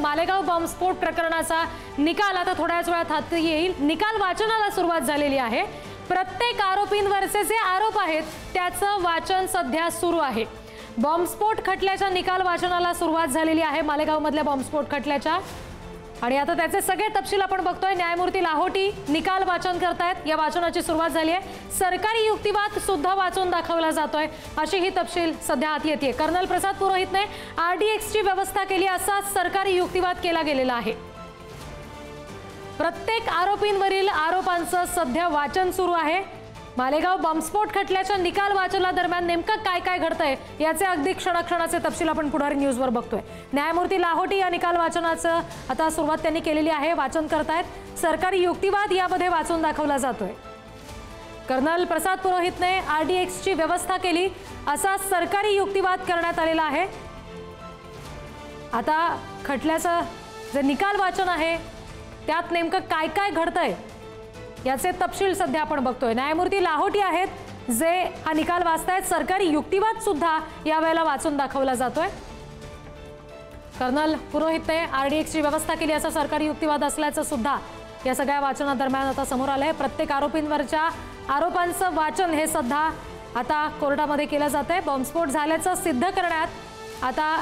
मालेगाव बॉम्बस्फोट प्रकरणाचा निकाल आता थोड्याच वेळात हाती येईल। निकाल वाचनाला सुरुवात झालेली आहे। प्रत्येक आरोपींवरचे जे आरोप आहेत त्याचं वाचन सध्या सुरू आहे। बॉम्बस्फोट खटल्याच्या निकाल वाचनाला सुरुवात झालेली आहे मालेगावमधल्या बॉम्बस्फोट खटल्याच्या, आणि आता त्याचे सगळे तपशील आपण बघतोय। न्यायमूर्ती लाहोटी निकाल वाचन करतायत। या वाचनाची सुरुवात झाली आहे। सरकारी युक्तिवाद सुद्धा वाचून दाखवला जातोय, अशी ही तपशील सध्या हाती येते। कर्नल प्रसाद पुरोहितने आरडीएक्सची व्यवस्था केली असा सरकारी युक्तिवाद केला गेलेला आहे। प्रत्येक आरोपींवरील आरोपांचं सध्या वाचन सुरू आहे। मालेगाव बॉम्बस्फोट खटल्याच्या निकाल वाचनादरम्यान नेमकं काय काय घडतंय याचे अगदी क्षणाक्षणाचे तपशील आपण पुढारी न्यूजवर बघतोय। न्यायमूर्ती लाहोटी या निकाल वाचनाचं आता सुरुवात त्यांनी केलेली आहे। वाचन करतायत। सरकारी युक्तिवाद यामध्ये वाचून दाखवला जातोय। कर्नल प्रसाद पुरोहितने आरडीएक्सची व्यवस्था केली असा सरकारी युक्तिवाद करण्यात आलेला आहे। आता खटल्याचं जे निकाल वाचन आहे त्यात नेमकं काय काय घडतंय याचे तपशील सध्या आपण बघतोय। न्यायमूर्ती लाहोटी आहेत जे हा निकाल वाचतायत। सरकारी युक्तिवाद सुद्धा यावेळेला वाचून दाखवला जातोय। कर्नल पुरोहितने आरडीएक्सची व्यवस्था केली असा सरकारी युक्तिवाद असल्याचं सुद्धा या सगळ्या वाचनादरम्यान आता समोर आलंय। प्रत्येक आरोपींवरच्या आरोपांचं वाचन हे सध्या आता कोर्टामध्ये केलं जातंय। बॉम्बस्फोट झाल्याचं सिद्ध करण्यात आता